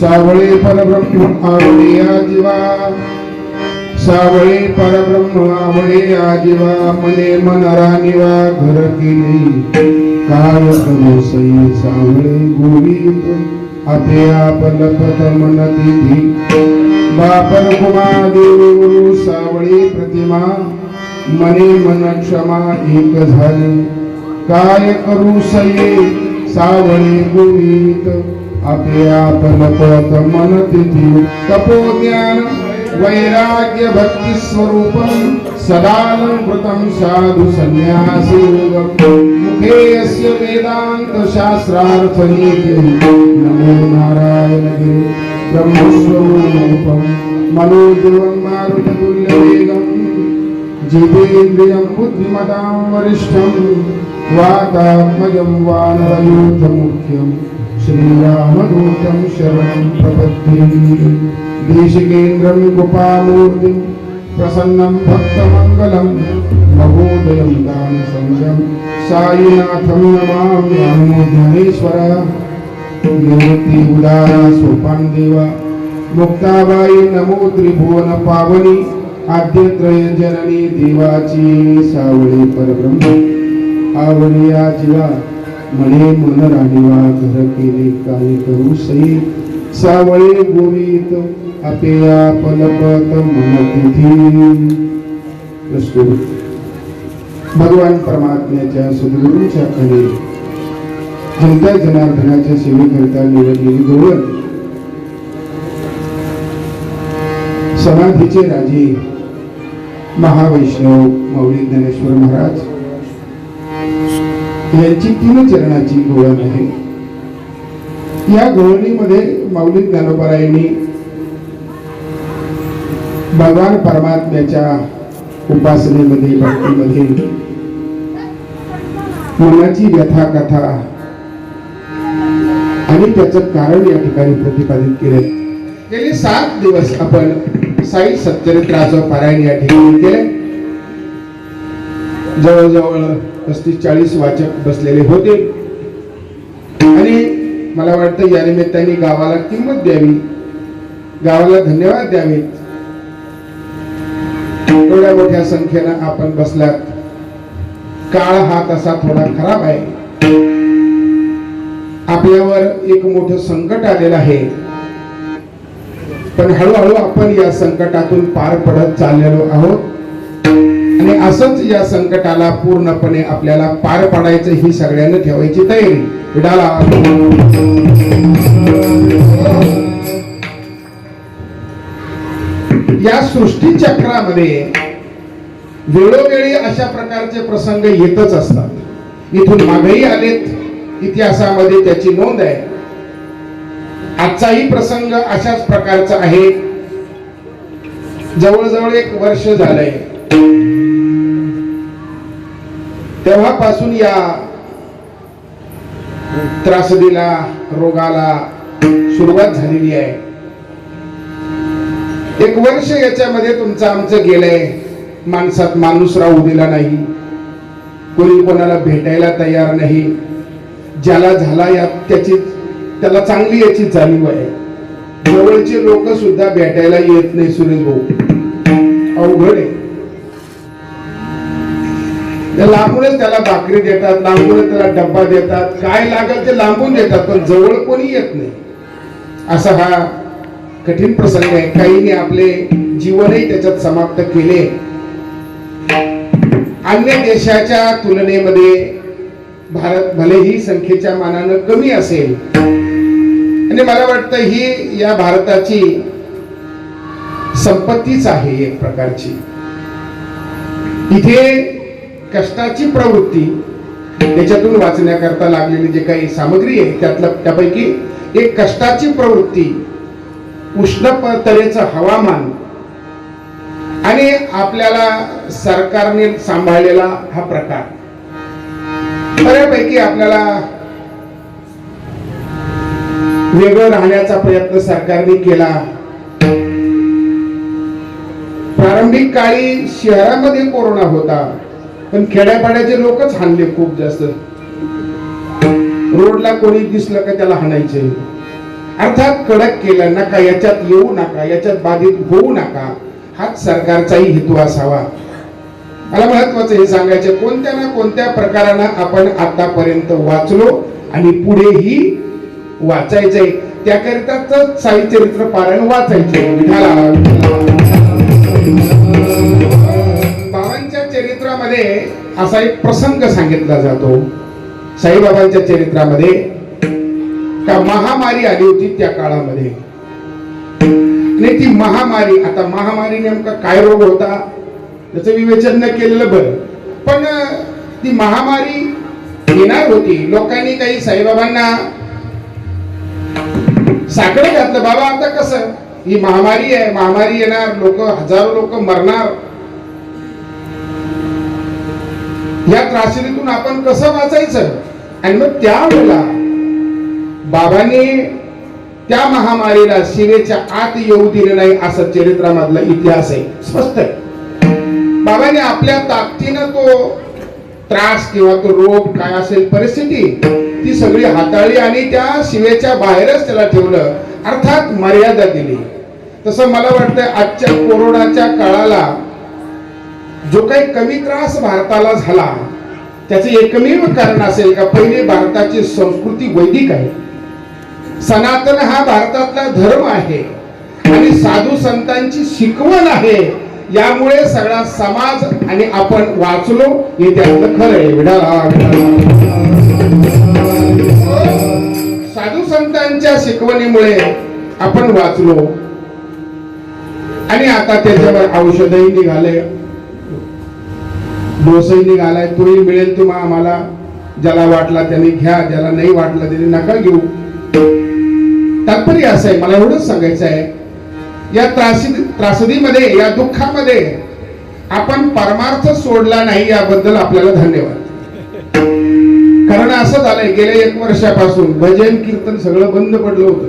सावळे परब्रह्म आवळे आजीवा, सावळे परब्रह्म आवळे आजीवा, मने मनरा निवा घर केली काय करू सई सावळे गोविंद आपे आप लपत मन तिथी बापर कुमा देवी गुरु सावळे प्रतिमा मने मन क्षमा एक झाले काय करू सई सावळे गोविंद आपे आप लपत मन तिथी तपोज्ञान वैराग्य भक्ति स्वरूपम सदालंकृतं साधु संन्यासी मुखे यस्य वेदांत शास्त्रार्थ नीति नमो नारायण ब्रह्मस्वरूपम मनोजवं मारुततुल्यवेगं जितेन्द्रियं बुद्धिमतां वरिष्ठं वातात्मजं वानरयूथमुख्यं श्रीरामदूतं शरणं प्रपद्ये देशिकेन्द्रं गोपामूर्तिं प्रसन्नं भक्तमङ्गलं नवोदयं दानसंजं साईनाथं नमामि ज्ञानेश्वर निवृत्ति उदारा सोपान देवा मुक्ताबाई नमो त्रिभुवन पावनी आद्यत्रय जननी देवाची सावळे परब्रह्म आवळे आजीवा मने मन राणीवा घर केले काय करू सई सावळे गोवित आपे आप लपत मन तिथी भगवान परमात्म्याच्या सद्गुरूंच्या कडे जनता जनार्दनाच्या सेवेकरिता निवडलेली गवळण समाधीचे राजे महावैष्णव माऊली ज्ञानेश्वर महाराज यांची 3 चरणाची गवळण आहे. या गवळणीमध्ये माऊली ज्ञानोबारायांनी भगवान परमात्म्याच्या उपासनेमध्ये भक्तीमध्ये मनाची व्यथा कथा आणि त्याचं कारण या ठिकाणी प्रतिपादित केले. गेले 7 दिवस आपण साई सच्चरित्राचं पारायण या ठिकाणी केले. जवळजवळ 35-40 वाचक बसलेले होते आणि मला वाटतं या निमित्ताने गावाला किंमत द्यावी, गावाला धन्यवाद द्यावेत. एवढ्या मोठ्या संख्येनं आपण बसलात. काळ हा तसा थोडा खराब आहे. आपल्यावर एक मोठं संकट आलेलं आहे, पण हळूहळू आपण या संकटातून पार पडत चाललेलो आहोत आणि असंच या संकटाला पूर्णपणे आपल्याला पार पाडायचं ही सगळ्यांना ठेवायची तयारी. विडाला या सृष्टी चक्रामध्ये वेळोवेळी अशा प्रकारचे प्रसंग येतच असतात. इथून मागेही आलेत, इतिहासामध्ये त्याची नोंद आहे. आजचाही प्रसंग अशाच प्रकारचा आहे. जवळजवळ 1 वर्ष झालंय तेव्हापासून या त्रासदीला रोगाला सुरुवात झालेली आहे. 1 वर्ष याच्यामध्ये तुमचं आमचं गेलंय. माणसात माणूस राहू दिला नाही, कोणी कोणाला भेटायला तयार नाही. ज्याला झाला त्याला चांगली याची जाणीव आहे. जवळचे लोक सुद्धा भेटायला येत नाही. सुरेश भाऊ, अवघड आहे. लांबूनच त्याला भाकरी देतात, लांबूनच त्याला डब्बा देतात, काय लागेल ते लांबून देतात, पण जवळ कोणी येत नाही. असा हा कठीण प्रसंग आहे. काहींनी आपले जीवनही त्याच्यात समाप्त केले. अन्य देशाच्या तुलनेमध्ये भारत भलेही संख्येच्या मानानं कमी असेल आणि मला वाटतं ही या भारताची संपत्तीच आहे एक प्रकारची. इथे कष्टाची प्रवृत्ती, त्याच्यातून वाचण्याकरता लागलेली जे काही सामग्री आहे त्यापैकी एक कष्टाची प्रवृत्ती, उष्ण तऱ्हेचं हवामान आणि आपल्याला सरकारने सांभाळलेला हा प्रकार बऱ्यापैकी आपल्याला वेगळं राहण्याचा प्रयत्न सरकारने केला. प्रारंभिक काळी शहरामध्ये कोरोना होता, पण खेड्यापाड्याचे लोकच हाणले खूप जास्त. रोडला कोणी दिसलं का त्याला हाणायचे. अर्थात कडक केलं नका, याच्यात येऊ नका, याच्यात बाधित होऊ नका, हाच सरकारचाही हेतू असावा. मला महत्वाचं हे सांगायचं, कोणत्या ना कोणत्या प्रकारानं आपण आतापर्यंत वाचलो आणि पुढेही वाचायचंय. त्याकरिताच साई चरित्र पारायण वाचायचे. बाबांच्या चरित्रामध्ये असा एक प्रसंग सांगितला जातो साईबाबांच्या चरित्रामध्ये, का महामारी आली होती त्या काळामध्ये. आणि ती महामारी, आता महामारी नेमका काय रोग होता त्याचं विवेचन न केलेलं बरं, पण ती महामारी येणार होती. लोकांनी काही साईबाबांना साकडं घातलं, बाबा आता कसं, ही महामारी आहे, महामारी येणार, लोक हजारो लोक मरणार, या त्रासदीतून आपण कसं वाचायचं. आणि मग त्यावेळेला बाबांनी त्या महामारीला शिवेच्या आत येऊ दिले नाही, असं चरित्रामधला इतिहास आहे, स्पष्ट आहे. बाबांनी आपल्या ताकदीनं तो त्रास किंवा तो रोग काय असेल परिस्थिती ती सगळी हाताळली आणि त्या शिवेच्या बाहेरच त्याला ठेवलं, अर्थात मर्यादा दिली. तसं मला वाटतं आजच्या कोरोनाच्या काळाला जो काही कमी त्रास भारताला झाला त्याचं एकमेव कारण असेल का, पहिले भारताची संस्कृती वैदिक आहे, सनातन हा भारतातला धर्म आहे आणि साधू संतांची शिकवण आहे. यामुळे सगळा समाज आणि आपण वाचलो, हे त्यातलं खरं आहे. साधू संतांच्या शिकवणीमुळे आपण वाचलो आणि आता त्याच्यावर औषधही निघाले, डोसही निघालाय, तोही मिळेल तुम्हा आम्हाला. ज्याला वाटला त्यांनी घ्या, ज्याला नाही वाटलं त्यांनी नका घेऊ. तात्पर्य असं आहे, मला एवढंच सांगायचं आहे, या त्रासदीमध्ये, या दुःखामध्ये आपण परमार्थ सोडला नाही, याबद्दल आपल्याला धन्यवाद. कारण असं झालंय, गेल्या 1 वर्षापासून भजन कीर्तन सगळं बंद पडलं होतं.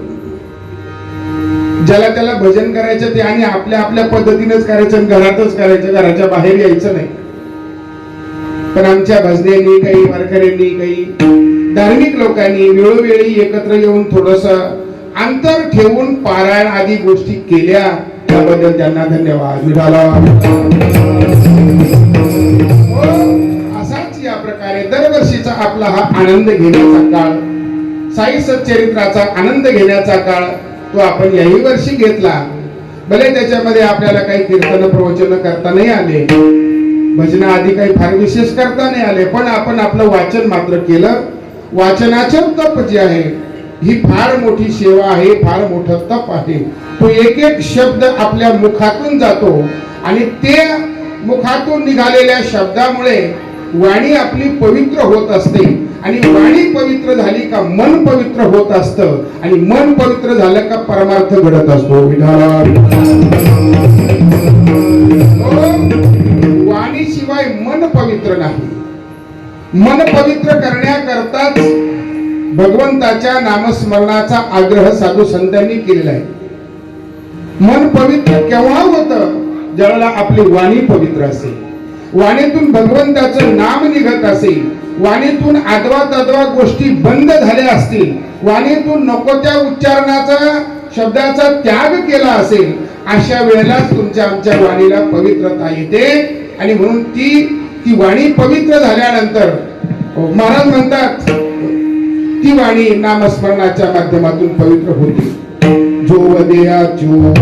ज्याला त्याला भजन करायचं ते आणि आपल्या आपल्या पद्धतीनेच करायचं, घरातच करायचं, घराच्या बाहेर यायचं नाही. पण आमच्या भजनेनी, काही वारकऱ्यांनी, काही धार्मिक लोकांनी वेळोवेळी एकत्र येऊन थोडस अंतर ठेवून पारायण आदी गोष्टी केल्या, त्याबद्दल त्यांना धन्यवाद मिळाला. असाच या प्रकारे दरवर्षीचा आपला हा आनंद घेण्याचा काळ, साई सच्चरित्राचा आनंद घेण्याचा काळ, तो आपण याही वर्षी घेतला. भले त्याच्यामध्ये आपल्याला काही कीर्तन प्रवचन करता नाही आले, भजन आधी काही फार विशेष करता नाही आले, पण आपण आपलं वाचन मात्र केलं. वाचनाचं तप जे आहे ही फार मोठी सेवा आहे, फार मोठं तप आहे. तो एक एक शब्द आपल्या मुखातून जातो आणि ते मुखातून निघालेल्या शब्दामुळे वाणी आपली पवित्र होत असते आणि वाणी पवित्र झाली का मन पवित्र होत असतं आणि मन पवित्र झालं का परमार्थ घडत असतो. वाणी शिवाय मन पवित्र नाही. मन पवित्र करण्याकरताच भगवंताच्या नामस्मरणाचा आग्रह साधू संतांनी केलेला आहे. मन पवित्र केव्हा होतं? ज्यावेळेला आपली वाणी पवित्र असेल, वाणीतून भगवंताचं नाम निघत असेल, वाणीतून आदवा तद्वा गोष्टी बंद झाल्या असतील, वाणीतून नको त्या उच्चारणाचा शब्दाचा त्याग केला असेल, अशा वेळेलाच तुमच्या आमच्या वाणीला पवित्रता येते. आणि म्हणून ती वाणी पवित्र झाल्यानंतर महाराज म्हणतात ती वाणी नामस्मरणाच्या माध्यमातून पवित्र होते. जो वदेया जो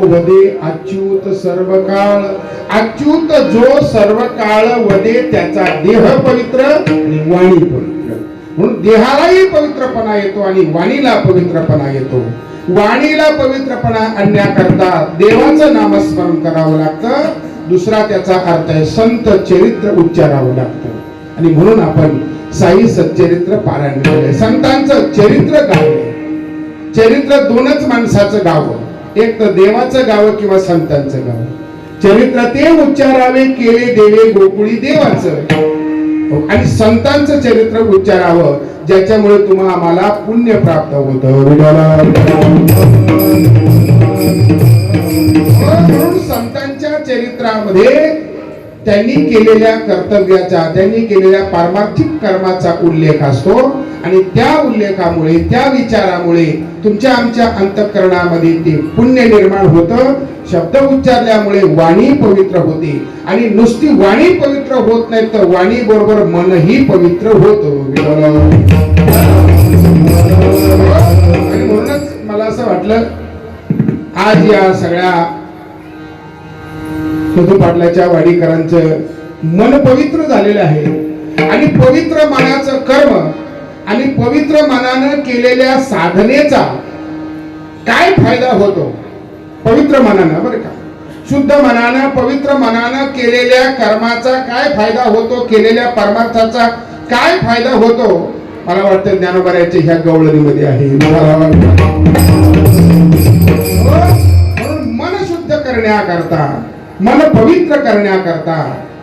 वदे अच्युत सर्व काळ, अच्युत जो सर्व काळ वदे त्याचा देह पवित्र आणि वाणी पवित्र. म्हणून देहालाही पवित्रपणा येतो आणि वाणीला पवित्रपणा येतो. वाणीला पवित्रपणा आणण्याकरता देवाचं नामस्मरण करावं लागतं. दुसरा त्याचा अर्थ आहे संत चरित्र उच्चारावं लागतं. आणि म्हणून आपण साई सच्चरित्र पारायण केले, संतांचं चरित्र गावले. चरित्र दोनच माणसाचं गावं, एक तर देवाचं गावं किंवा संतांचं गावं. चरित्र ते उच्चारावे केले देवे गोकुळी देवाचं, आणि संतांचं चरित्र उच्चारावं ज्याच्यामुळे तुम्हा आम्हाला पुण्य प्राप्त होतं. म्हणून संतांच्या चरित्रामध्ये त्यांनी केलेल्या कर्तव्याचा, त्यांनी केलेल्या पारमार्थिक कर्माचा उल्लेख असतो. आणि त्या उल्लेखामुळे, त्या विचारामुळे तुमच्या आमच्या अंतःकरणामध्ये ते पुण्य निर्माण होतं. शब्द उच्चारल्यामुळे वाणी पवित्र होते. आणि नुसती वाणी पवित्र होत नाही तर वाणी बरोबर मनही पवित्र होतं. आणि म्हणूनच मला असं वाटलं आज या सगळ्या मधु पाटलाच्या वाडीकरांचं मन पवित्र झालेलं आहे. आणि पवित्र मनाचं कर्म आणि पवित्र मनानं केलेल्या साधनेचा काय फायदा होतो. पवित्र मनानं, बरं का, शुद्ध मनानं पवित्र मनानं केलेल्या कर्माचा काय फायदा होतो, केलेल्या परमार्थाचा काय फायदा होतो. मला वाटतं ज्ञानोबाराच्या ह्या गवळणीमध्ये आहे. म्हणून मन शुद्ध करण्याकरता, मन पवित्र करण्याकरता,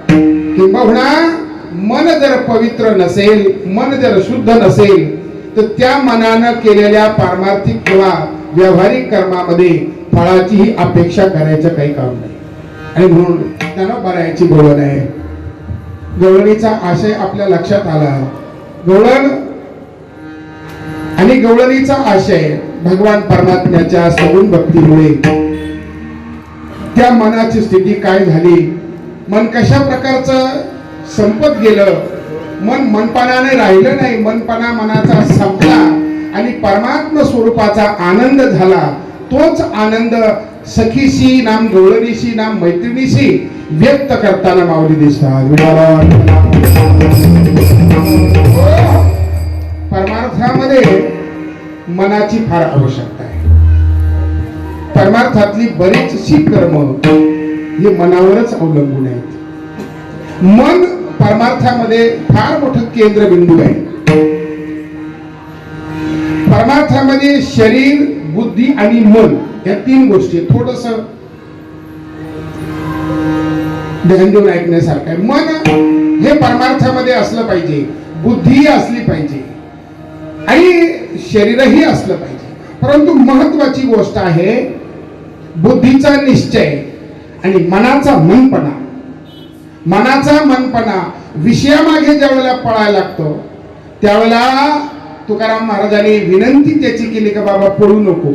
किंबहुना मन जर पवित्र नसेल, मन जर शुद्ध नसेल तर त्या मनानं केलेल्या पारमार्थिक किंवा व्यावहारिक कर्मामध्ये फळाचीही अपेक्षा करायचं काही काम नाही. आणि म्हणून ज्ञानोबारायाची गवळण आहे. गवळणीचा आशय आपल्या लक्षात आला. गवळण आणि गवळणीचा आशय भगवान परमात्म्याच्या सगुण भक्तीमुळे त्या मनाची स्थिती काय झाली, मन कशा प्रकारचं संपत गेलं, मन मनपणाने राहिलं नाही, मनपणा मनाचा संपला आणि परमात्मा स्वरूपाचा आनंद झाला. तोच आनंद सखीशी नाम गवळणीशी नाम मैत्रिणीशी व्यक्त करताना माऊली दिसतात. परमार्थामध्ये मनाची फार आवश्यकता आहे. परमार्थातली बरीचशी कर्म हे मनावरच अवलंबून आहेत. मन परमार्थामध्ये फार मोठं केंद्रबिंदू आहे. परमार्थामध्ये शरीर, बुद्धी आणि मन या तीन गोष्टी थोडस ध्यान देऊन ऐकण्यासारखं आहे. मन हे परमार्थामध्ये असलं पाहिजे, बुद्धी असली पाहिजे आणि शरीरही असलं पाहिजे. परंतु महत्वाची गोष्ट आहे बुद्धीचा निश्चय आणि मनाचा मनपणा. मनाचा मनपणा विषयामागे ज्यावेळेला पळायला लागतो त्यावेळेला तुकाराम महाराजांनी विनंती त्याची केली का बाबा पळू नको.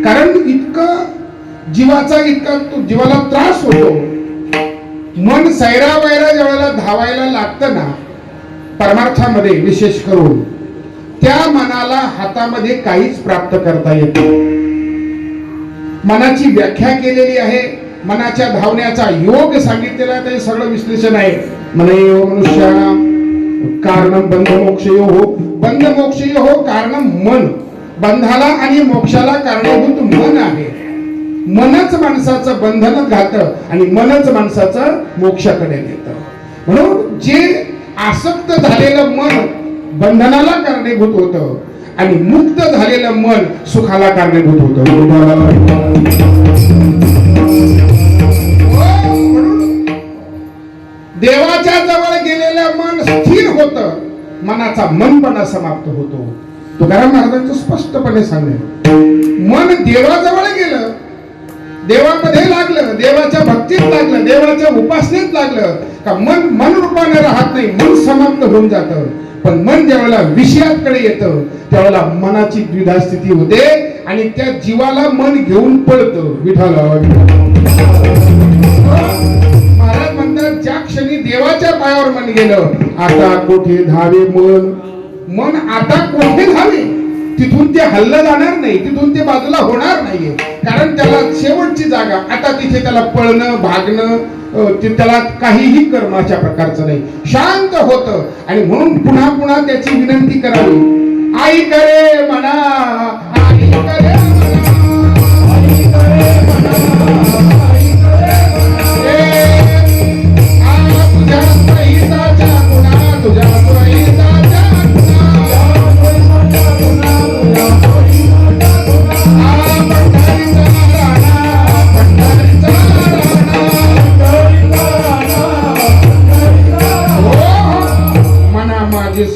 कारण इतकं जीवाला त्रास होतो. मन सैरा वैरा ज्यावेळेला धावायला लागतं ना परमार्थामध्ये, विशेष करून त्या मनाला हातामध्ये काहीच प्राप्त करता येत नाही. मनाची व्याख्या केलेली आहे. मनाच्या धावण्याचा योग सांगितलेला आहे. ते सगळं विश्लेषण आहे. मनयो मनुष्याणाम कारणम बंध मोक्षयो हो, बंध मोक्षयो हो कारणम मन. बंधाला आणि मोक्षाला कारणीभूत मन आहे. मनच माणसाचं बंधनात घालतं आणि मनच माणसाचं मोक्षाकडे नेतं. म्हणून जे आसक्त झालेलं मन बंधनाला कारणीभूत होतं आणि मुक्त झालेलं मन सुखाला कारणीभूत होतं. देवाच्या जवळ गेलेलं मन स्थिर होतं, मनाचा मनपणा समाप्त होतो. तुकाराम महाराजांचं स्पष्टपणे सांगणे, मन देवाजवळ गेलं, देवामध्ये लागलं, देवाच्या भक्तीत लागलं, देवाच्या उपासनेत लागलं का मन रूपाने राहत नाही, मन समाप्त होऊन जातं. पण मन ज्यावेळेला विषयाकडे येतं त्यावेळेला मनाची द्विधा स्थिती होते आणि त्या जीवाला मन घेऊन पळतं. विठाला महाराज म्हणतात ज्या क्षणी देवाच्या पायावर मन गेलं आता कोठे धावे मन. मन आता कोठे धावे. तिथून ते हल्लं जाणार नाही, तिथून ते बाजूला होणार नाहीये. कारण त्याला शेवटची जागा आता तिथे त्याला पळणं भागणं त्याला काहीही कर्म अशा प्रकारचं नाही, शांत होतं. आणि म्हणून पुन्हा पुन्हा त्याची विनंती करावी, आई करे म्हणा, आई करे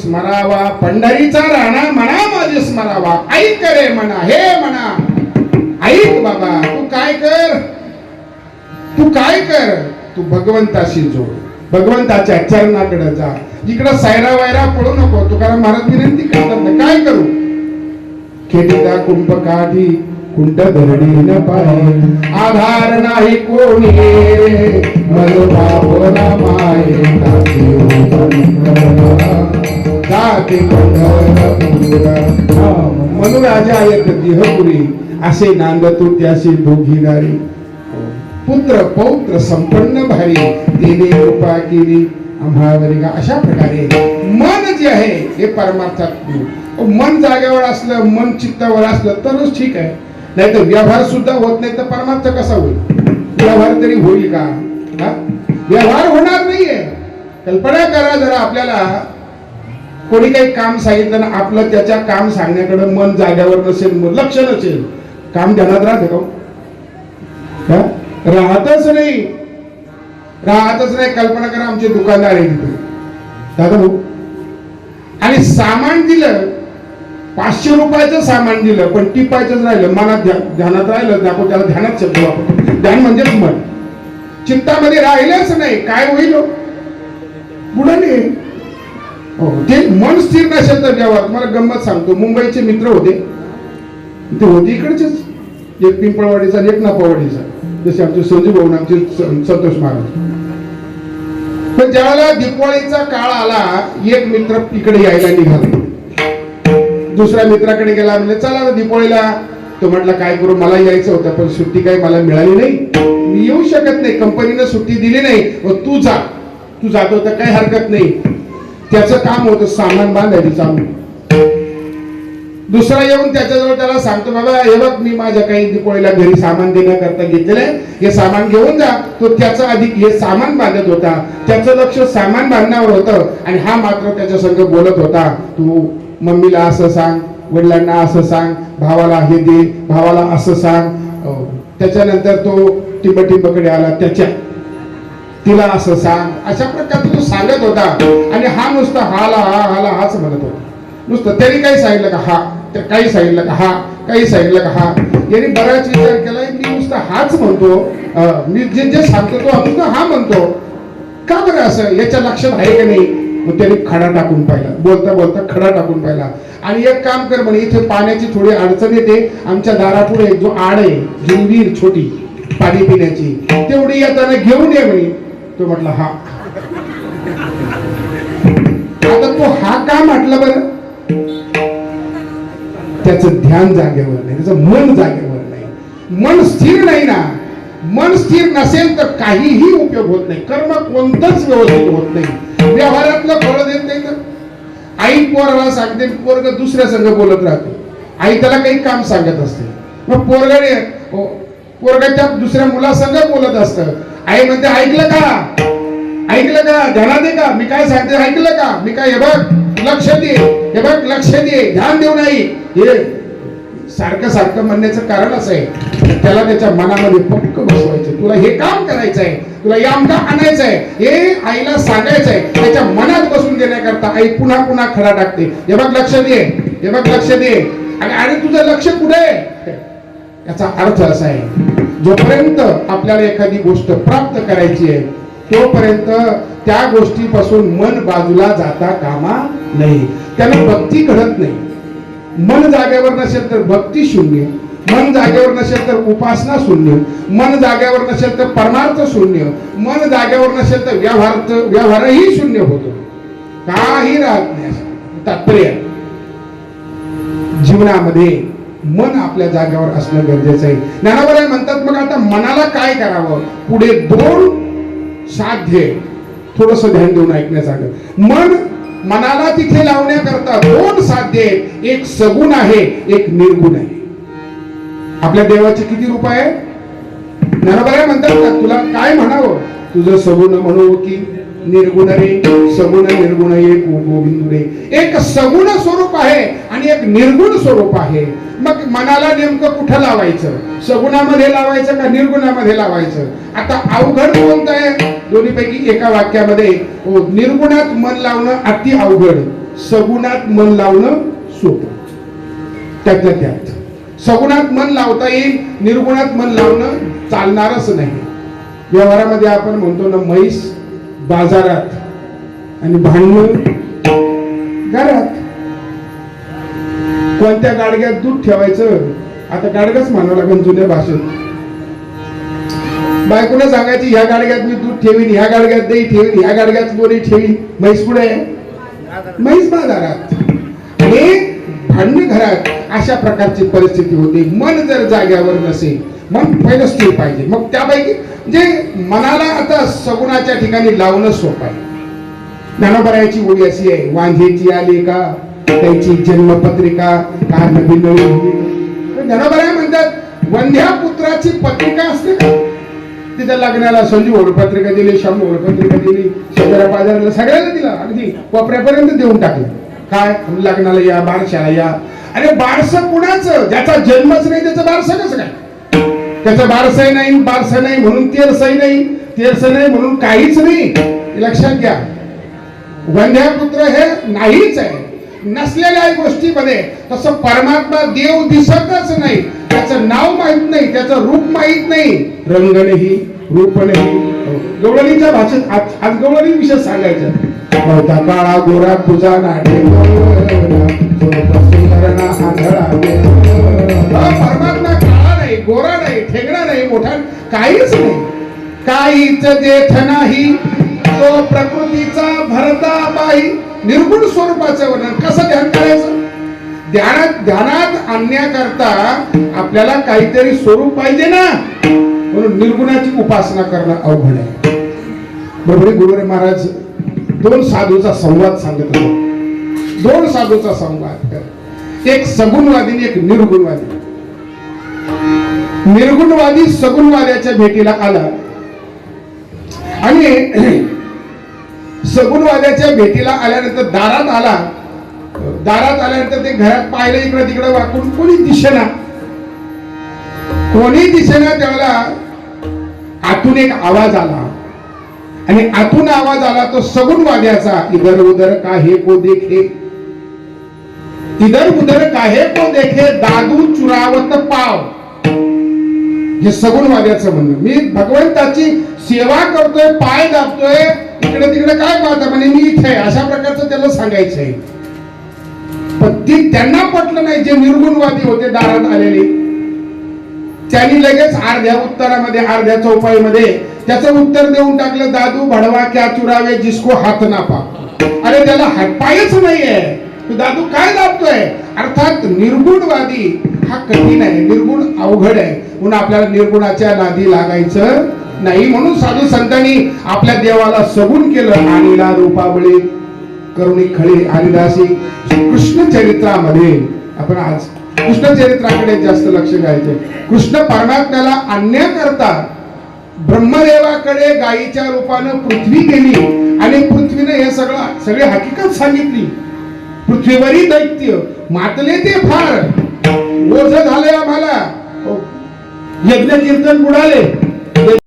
स्मरावा, पंढरीचा राणा म्हणा माझे स्मरावा. ऐक रे म्हणा, हे म्हणा, ऐक बाबा, तू काय कर, तू काय कर, तू भगवंताशी जोड, भगवंताच्या चरणाकडे जा. इकडं सायरा वायरा पळू नको. तुकाराम महाराज विनंती करतात ना, काय करू, खेटीचा कुंभ काठी कुंड धरणी न पाहे, आधार नाही कोणी मलोभावना माये, मनुराजा एक देहपुरी, असे नांदतो त्याशी दोघी नारी. पुत्र पौत्र संपन्न भारी, तिने कृपा केली आम्हावरी. अशा प्रकारे मन जे आहे हे परमार्थात, मन जागेवर असलं, मन चित्तावर असलं तरच ठीक आहे. नाही तर व्यवहार सुद्धा होत नाही तर परमार्थ कसा होईल? व्यवहार तरी होईल का? व्यवहार होणार नाहीये. कल्पना करा जरा, आपल्याला कोणी काही काम सांगितलं ना, आपलं त्याच्या काम सांगण्याकडे मन जाग्यावर नसेल, लक्ष नसेल, काम ध्यानात राहते का? राहतच नाही, राहतच नाही. कल्पना करा, आमचे दुकानदार आहे तिथे दादा भाऊ, आणि सामान दिलं, 500 रुपयाचं सामान दिलं, पण टिपायचंच राहिलं, मनात ध्यानात राहिलं, आपण त्याला ध्यानात शब्द वापरतो. ध्यान म्हणजेच मन, चित्तामध्ये राहिलंच नाही, काय होईल? बुडाले. हो, ते मन स्थिर नसेल तर व्यवहार. तुम्हाला गंमत सांगतो, मुंबईचे मित्र होते, ते होते इकडचेच, एक पिंपळवाडीचा एक नापावाडीचा, जसे आमचे संजू भाऊ, आमचे संतोष महाराज. पण ज्यावेळेला दिवाळीचा काळ आला, एक मित्र इकडे यायला निघाला, दुसऱ्या मित्राकडे गेला, म्हणजे चला दिवाळीला. तो म्हटला काय करू, मला यायचं होतं पण सुट्टी काही मला मिळाली नाही, मी येऊ शकत नाही, कंपनीनं सुट्टी दिली नाही, तू जा. तू जातो तर काही हरकत नाही. त्याचं काम होतं सामान बांधायचं चालू. दुसरा येऊन त्याच्याजवळ त्याला सांगतो, बाबा हे बघ, मी माझ्या काही दिवाळीला घरी सामान देण्याकरता घेतलेलं आहे, हे सामान घेऊन जा. तो त्याचा अधिक हे सामान बांधत होता, त्याचं लक्ष सामान बांधण्यावर होतं, आणि हा मात्र त्याच्या संग बोलत होता, तू मम्मीला असं सांग, वडिलांना असं सांग, भावाला हे दे, भावाला असं सांग. त्याच्यानंतर तो टिंबटिंबकडे आला, त्याच्या तिला असं सांग. अशा प्रकारे तो सांगत होता, आणि हा नुसता हाला हा हाला हाच म्हणत होता. नुसतं त्यांनी काही सांगितलं का हा, काही सांगितलं का हा, काही सांगितलं का हा. यांनी बराच विचार केला, मी नुसता हाच म्हणतो, मी जे जे सांगतो तो नुसता हा म्हणतो, का बरं असं, याच्या लक्षात आहे का नाही? मग त्याने खडा टाकून पाहिला, बोलता बोलता खडा टाकून पाहिला. आणि एक काम कर म्हणे, इथे पाण्याची थोडी अडचण येते, आमच्या दारापुढे जो आड आहे, जिंवीर छोटी पाणी पिण्याची, तेवढी येताना घेऊन ये म्हणे. तो म्हटला हा. आता तो हा का म्हटलं बरं? त्याचं ध्यान जागेवर नाही, त्याचं मन जागेवर नाही, मन स्थिर नाही ना. मन स्थिर नसेल तर काहीही उपयोग होत नाही, कर्म कोणतंच व्यवस्थित होत नाही, व्यवहारातलं फळ देत नाही. तर आई पोराला सांगते, पोरग दुसऱ्या संग बोलत राहतो, आई त्याला काही काम सांगत असते, मग पोरगा त्या दुसऱ्या मुलासंग बोलत असतं. आई म्हणते, ऐकलं का, ऐकलं का, ध्यानात आहे का, मी काय सांगते ऐकलं का, मी काय, हे बघ लक्ष दे, हे बघ लक्ष दे, ध्यान देऊ नाही. हे सारखं सारखं म्हणण्याचं कारण असं आहे, त्याला त्याच्या मनामध्ये पक्क बसवायचं, तुला हे काम करायचं आहे, तुला यामका आणायचं आहे, हे आईला सांगायचं आहे. त्याच्या मनात बसून देण्याकरता आई पुन्हा पुन्हा खडा टाकते, हे बघ लक्ष दे, हे बघ लक्ष दे. आणि तुझं लक्ष कुठे आहे? याचा अर्थ असा आहे, जोपर्यंत आपल्याला एखादी गोष्ट प्राप्त करायची आहे तोपर्यंत त्या गोष्टीपासून मन बाजूला जाता कामा नाही, त्याला भक्ती घडत नाही. मन जागेवर नसेल तर भक्ती शून्य, मन जागेवर नसेल तर उपासना शून्य, मन जागेवर नसेल तर परमार्थ शून्य, मन जागेवर नसेल तर व्यवहारही शून्य होतो, काही राहत नाही. तात्पर्य जीवनामध्ये मन आपल्या जागेवर असणं गरजेचं आहे. ज्ञानोबा म्हणतात मग आता मनाला काय करावं. पुढे 2 साध्य थोडस ध्यान देऊन ऐकण्यासारखं. मनाला तिथे लावण्याकरता 2 साध्य आहेत. एक सगुण आहे, एक निर्गुण आहे. आपल्या देवाचे किती रूप आहे. ज्ञानोबा म्हणतात का तुला काय म्हणावं. तुझं सगुण म्हणू की निर्गुण रे. सगुण निर्गुण एक गोविंद रे. एक सगुण स्वरूप आहे आणि एक निर्गुण स्वरूप आहे. मग मनाला नेमकं कुठं लावायचं. सगुणामध्ये लावायचं का निर्गुणामध्ये लावायचं. आता अवघड कोणतं आहे. दोन्हीपैकी एका वाक्यामध्ये निर्गुणात मन लावणं अति अवघड, सगुणात मन लावणं सोपं. त्यातल्या त्यात सगुणात मन लावता येईल, निर्गुणात मन लावणं चालणारच नाही. व्यवहारामध्ये आपण म्हणतो ना म्हैस बाजारात आणि भांडण घरात. कोणत्या गाडग्यात दूध ठेवायचं आता गाडगच म्हणावं लागेल जुन्या भाषेत. बायकोला सांगायची ह्या गाडग्यात मी दूध ठेवीन, ह्या गाडग्यात दही ठेवीन, ह्या गाडग्यात लोणी ठेवीन. म्हैस कुठे आहे. म्हैस बाजारात आणि भांडण घरात. अशा प्रकारची परिस्थिती होती. मन जर जाग्यावर नसेल, मन पहिलं स्थिर पाहिजे. मग त्यापैकी जे मनाला आता सगुणाच्या ठिकाणी लावणं सोपं आहे. ज्ञानोबरायाची ओळी अशी आहे. वांझेची आली का त्यांची जन्मपत्रिका का नवीन नवीन. ज्ञानोबराय म्हणतात वंध्या पुत्राची पत्रिका असते का. तिच्या लग्नाला संजू ओळखपत्रिका दिली, शंभू ओळखपत्रिका दिली, शेजाऱ्या पाजाऱ्याला सगळ्याला दिला, अगदी कोपऱ्यापर्यंत देऊन टाकलं. काय लग्नाला या, बारशाला या. अरे बारसं कुणाचं. ज्याचा जन्मच नाही त्याचं बारसं कसं काय. त्याचं बारसही नाही, बारसं नाही म्हणून तेरसही नाही, तेरसं नाही म्हणून काहीच नाही. लक्षात घ्या वंध्यापुत्र हे नाहीच आहे. नसलेल्या गोष्टीमध्ये तसं परमात्मा देव दिसतच नाही. त्याचं नाव माहित नाही, त्याचं रूप माहित नाही, रंग नाही, रूप नाही. गवळणीच्या भाषेत आज गवळणी विषय सांगायचं. काळा गोरा तुझा नाटे परमात्मा काळा नाही, गोरा नाही, ठेंगणा नाही, मोठा काहीच नाही. काहीच जेठ नाही तो प्रकृतीचा भरता बाई. निर्गुण स्वरूपाचं वर्णन कसं ध्यान करायचं. ध्यानात आणण्याकरता आपल्याला काहीतरी स्वरूप पाहिजे ना. म्हणून निर्गुणाची उपासना करणं अवघड आहे. बरोबर गुरुदेव महाराज 2 साधूचा संवाद सांगत होते. 2 साधूचा संवाद. एक सगुणवादी आणि एक निर्गुणवादी. निर्गुणवादी सगुणवाद्याच्या भेटीला आला आणि सगुणवाद्याच्या भेटीला आल्यानंतर दारात आला. दारात आल्यानंतर ते घरात पाहिलं, इकडे तिकडे वाकून कोणी दिसेना. त्यावेळेला आतून एक आवाज आला आणि आतून आवाज आला तो सगुणवाद्याचा. इधर उधर काहे को देखे, इधर उधर काहे को देखे दादू चुरावत पाव. हे सगुणवाद्याचं म्हणणं. मी भगवंताची सेवा करतोय, पाय दाबतोय, इकडे तिकडे काय पाहता म्हणे मी इथे. अशा प्रकारचं त्याला सांगायचं आहे. पण त्यांना पटलं नाही. जे निर्गुणवादी होते दारात आलेले त्यांनी लगेच अर्ध्या उत्तरामध्ये, अर्ध्या चौपाईमध्ये त्याचं उत्तर देऊन टाकलं. दादू भडवा क्या चुरावे जिसको हात ना पा. अरे त्याला हातपायच नाहीये, तू दादू काय दाबतोय. अर्थात निर्गुणवादी हा कठीण आहे, निर्गुण अवघड आहे. म्हणून आपल्याला निर्गुणाच्या नादी लागायचं नाही. म्हणून साधू संतांनी आपल्या देवाला सगुण केलं. आणीला रूपाबळे करुणी खळे हरिदासी. कृष्ण चरित्रामध्ये आपण आज कृष्ण चरित्राकडे जास्त लक्ष द्यायचं. कृष्ण परमात्म्याला आणण्याकरता ब्रह्मदेवाकडे गायीच्या रूपानं पृथ्वी गेली आणि पृथ्वीने हे सगळे हकीकत सांगितली. पृथ्वीवरील दैत्य मातले ते फार ओझ झाले, आम्हाला यज्ञ कीर्तन बुडाले.